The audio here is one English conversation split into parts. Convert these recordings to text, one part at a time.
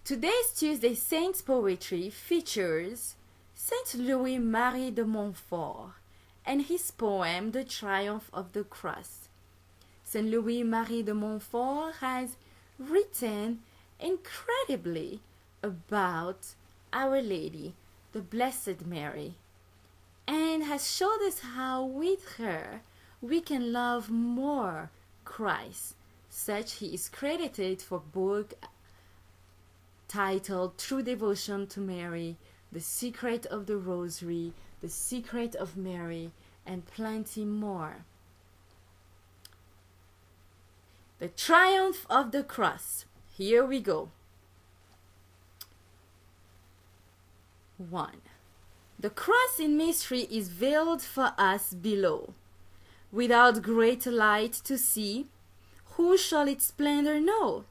Today's Tuesday Saints Poetry features Saint Louis Marie de Montfort and his poem The Triumph of the Cross. Saint Louis Marie de Montfort has written incredibly about Our Lady, the Blessed Mary, and has showed us how with her we can love more Christ. Such he is credited for book titled True Devotion to Mary, The Secret of the Rosary, The Secret of Mary, and plenty more. The Triumph of the Cross. Here we go. 1. The cross in mystery is veiled for us below. Without great light to see, who shall its splendor know?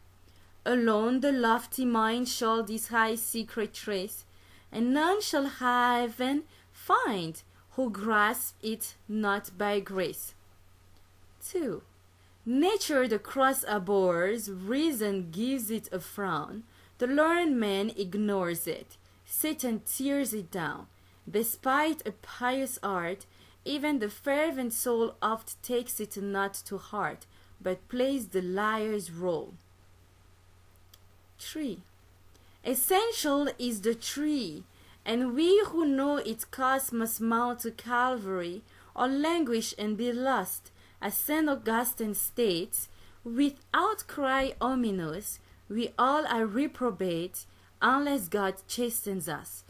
Alone the lofty mind shall this high secret trace, and none shall heaven find who grasp it not by grace. 2. Nature the cross abhors, reason gives it a frown, the learned man ignores it, Satan tears it down. Despite a pious art, even the fervent soul oft takes it not to heart, but plays the liar's role. 3. Essential is the tree, and we who know its cost must mount to Calvary, or languish and be lost, as St. Augustine states, without cry ominous, we all are reprobate, unless God chastens us.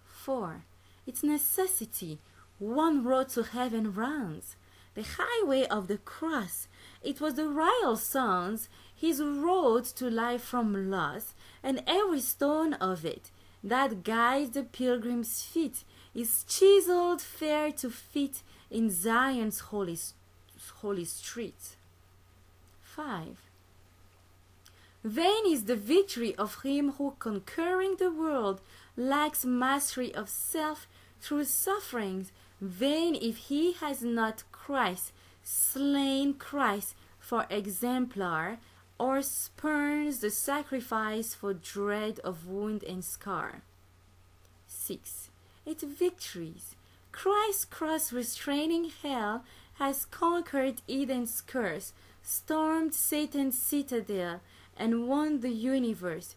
4. Its necessity, one road to heaven runs, the highway of the cross. It was the royal Son's, his road to life from loss, and every stone of it that guides the pilgrim's feet is chiseled fair to fit in Zion's holy street. 5. Vain is the victory of him who, conquering the world, lacks mastery of self through sufferings. Vain if he has not Christ, slain Christ for exemplar, or spurns the sacrifice for dread of wound and scar. 6. Its victories. Christ's cross restraining hell has conquered Eden's curse, stormed Satan's citadel, and won the universe.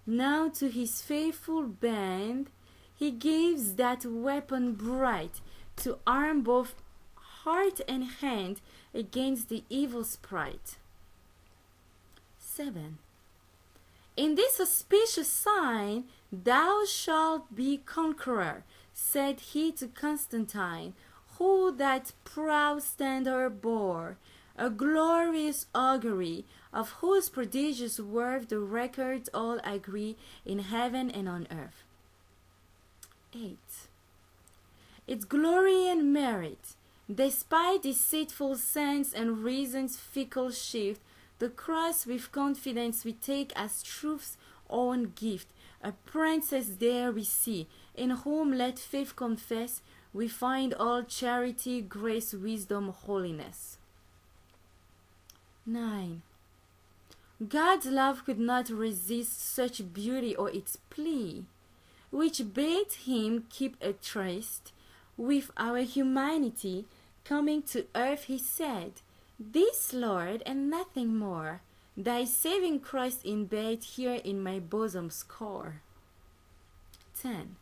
Now to his faithful band he gives that weapon bright, to arm both heart and hand against the evil sprite. 7. In this auspicious sign thou shalt be conqueror, said he to Constantine, who that proud standard bore, a glorious augury, of whose prodigious worth the records all agree in heaven and on earth. 8. Its glory and merit. Despite deceitful sense and reason's fickle shift, the cross with confidence we take as truth's own gift. A princess there we see, in whom let faith confess, we find all charity, grace, wisdom, holiness. 9. God's love could not resist such beauty or its plea, which bade him keep a tryst with our humanity. Coming to earth he said, This, Lord, and nothing more, thy saving Christ in bed here in my bosom's core. 10.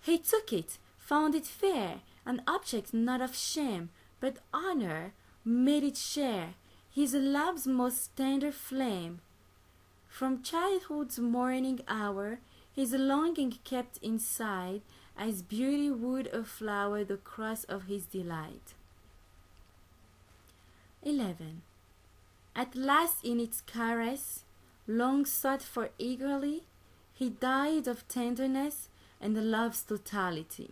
He took it, found it fair, an object not of shame, but honor, made it share his love's most tender flame. From childhood's morning hour, his longing kept inside, as beauty would a flower the cross of his delight. 11. At last in its caress, long sought for eagerly, he died of tenderness and love's totality.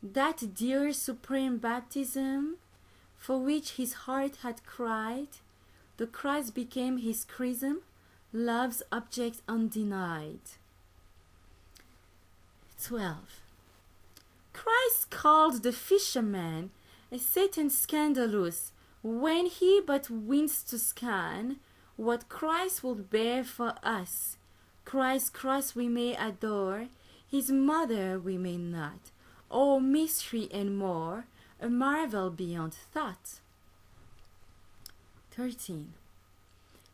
That dear supreme baptism, for which his heart had cried, the Christ became his chrism, love's object undenied. 12. Christ called the fisherman a Satan scandalous, when he but winced to scan what Christ would bear for us. Christ's cross we may adore, his mother we may not. Oh, mystery and more, a marvel beyond thought. 13.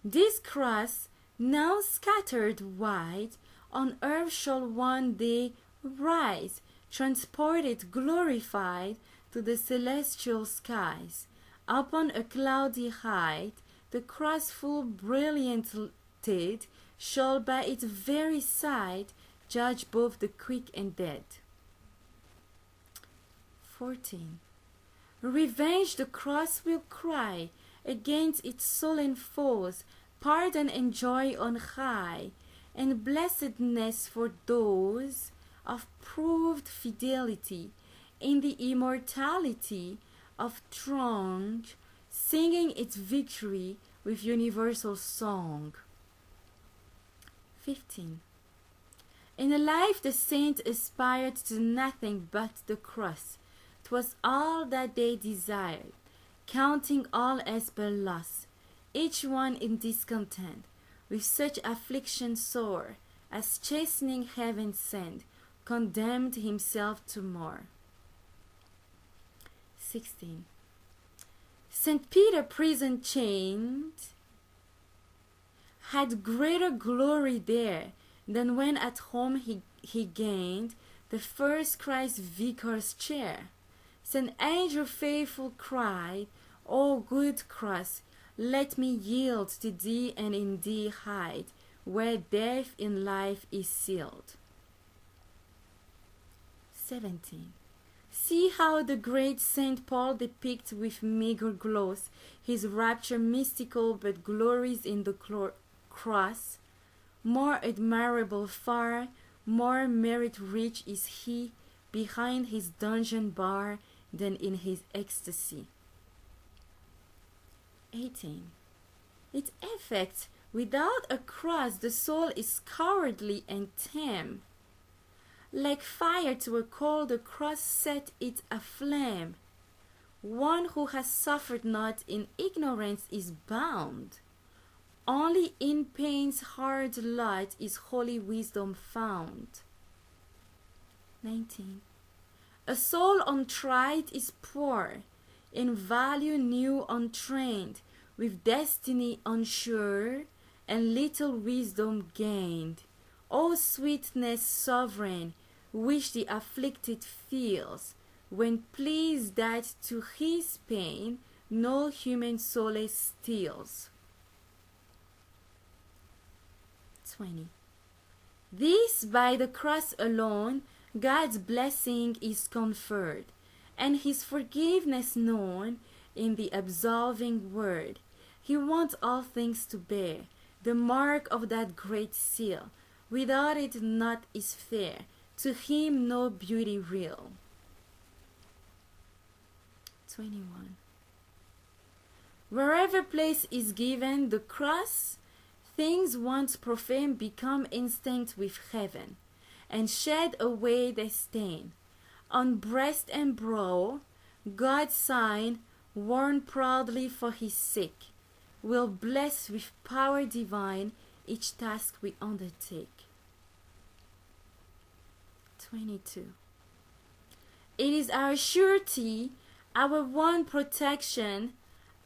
This cross, now scattered wide, on earth shall one day rise, transported, glorified, to the celestial skies. Upon a cloudy height, the cross full brillianted, shall by its very side judge both the quick and dead. 14. Revenge the cross will cry against its sullen foes, pardon and joy on high, and blessedness for those of proved fidelity in the immortality of throng, singing its victory with universal song. 15. In a life the saint aspired to nothing but the cross. 'Twas all that they desired, counting all as but loss, each one in discontent, with such affliction sore, as chastening heaven sent, condemned himself to more. 16. St. Peter prison chained had greater glory there than when at home he gained the first Christ vicar's chair. St. Andrew faithful cried, O good cross, let me yield to thee and in thee hide, where death in life is sealed. 17. See how the great St. Paul depicts with meager gloss his rapture mystical but glories in the cross. More admirable far, more merit-rich is he behind his dungeon bar than in his ecstasy. 18. Its effect, without a cross the soul is cowardly and tame. Like fire to a coal the cross set it aflame. One who has suffered not in ignorance is bound. Only in pain's hard lot is holy wisdom found. 19. A soul untried is poor, in value new untrained, with destiny unsure, and little wisdom gained. O sweetness sovereign, which the afflicted feels, when pleased that to his pain no human solace steals. 20. This by the cross alone God's blessing is conferred, and his forgiveness known in the absolving word. He wants all things to bear the mark of that great seal. Without it naught is fair, to him no beauty real. 21. Wherever place is given the cross, things once profane become instinct with heaven, and shed away their stain. On breast and brow, God's sign, worn proudly for his sake, will bless with power divine each task we undertake. 22. It is our surety, our one protection,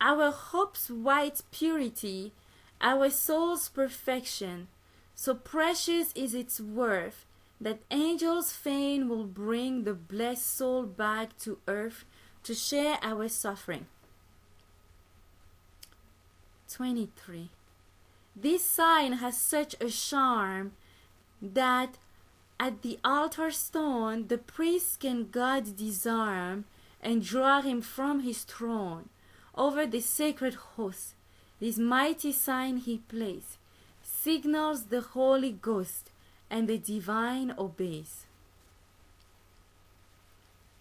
our hope's white purity, our soul's perfection. So precious is its worth, that angels fain will bring the blessed soul back to earth to share our suffering. 23. This sign has such a charm that at the altar stone the priest can God disarm and draw him from his throne. Over the sacred host this mighty sign he plays, signals the Holy Ghost, and the divine obeys.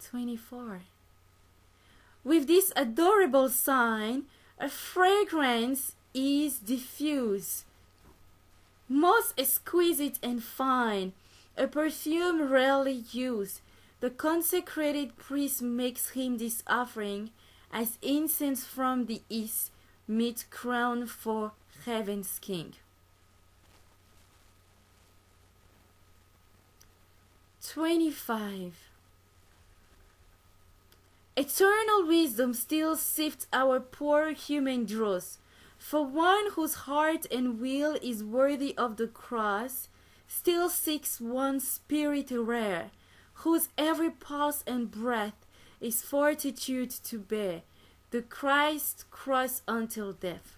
24. With this adorable sign, a fragrance is diffused, most exquisite and fine, a perfume rarely used. The consecrated priest makes him this offering, as incense from the east meet crown for heaven's King. 25. Eternal wisdom still sifts our poor human dross. For one whose heart and will is worthy of the cross, still seeks one spirit rare, whose every pulse and breath is fortitude to bear the Christ cross until death.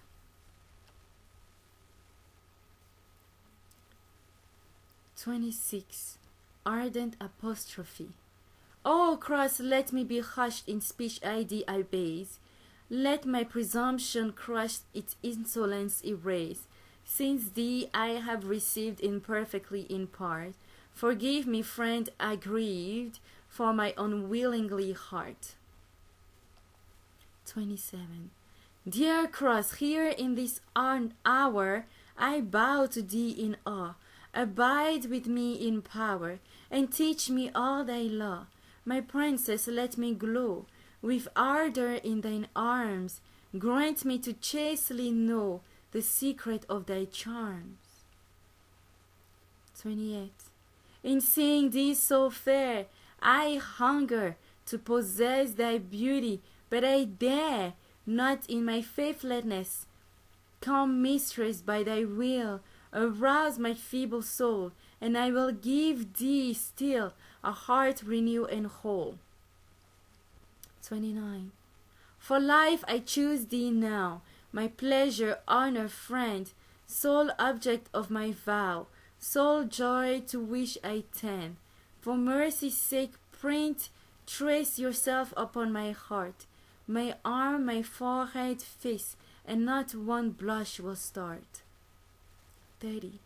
26. Ardent apostrophe. O cross, let me be hushed in speech I thee abase. Let my presumption crush its insolence erase. Since thee I have received imperfectly in part, forgive me, friend, aggrieved for my unwillingly heart. 27. Dear cross, here in this hour I bow to thee in awe. Abide with me in power, and teach me all thy law. My princess, let me glow with ardor in thine arms. Grant me to chastely know the secret of thy charms. 28. In seeing thee so fair, I hunger to possess thy beauty, but I dare not in my faithlessness. Come, mistress, by thy will, arouse my feeble soul, and I will give thee still a heart renewed and whole. 29. For life I choose thee now, my pleasure, honor, friend, sole object of my vow, sole joy to which I tend. For mercy's sake, trace yourself upon my heart, my arm, my forehead, face, and not one blush will start. 30.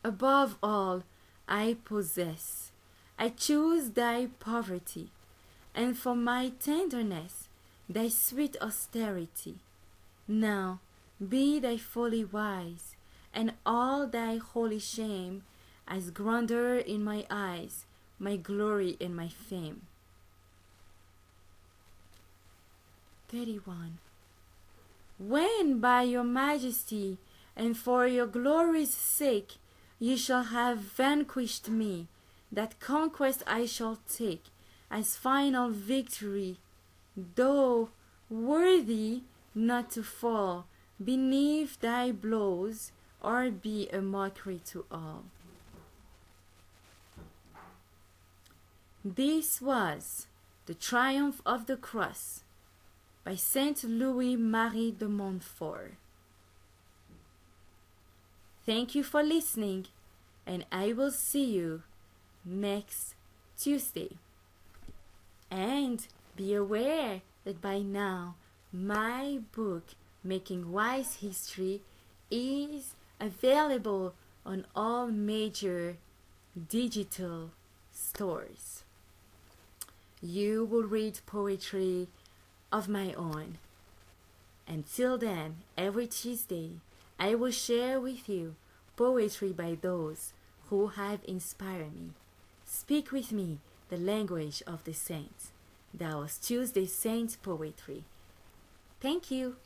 Above all I possess, I choose thy poverty, and for my tenderness, thy sweet austerity. Now be thy folly wise, and all thy holy shame as grandeur in my eyes, my glory and my fame. 31. When by your majesty and for your glory's sake you shall have vanquished me, that conquest I shall take as final victory, though worthy not to fall beneath thy blows or be a mockery to all. This was The Triumph of the Cross by Saint Louis Marie de Montfort. Thank you for listening, and I will see you next Tuesday. And be aware that by now my book, Making Wise History, is available on all major digital stores. You will read poetry of my own. Until then, every Tuesday, I will share with you poetry by those who have inspired me. Speak with me the language of the saints. That was Tuesday Saint Poetry. Thank you.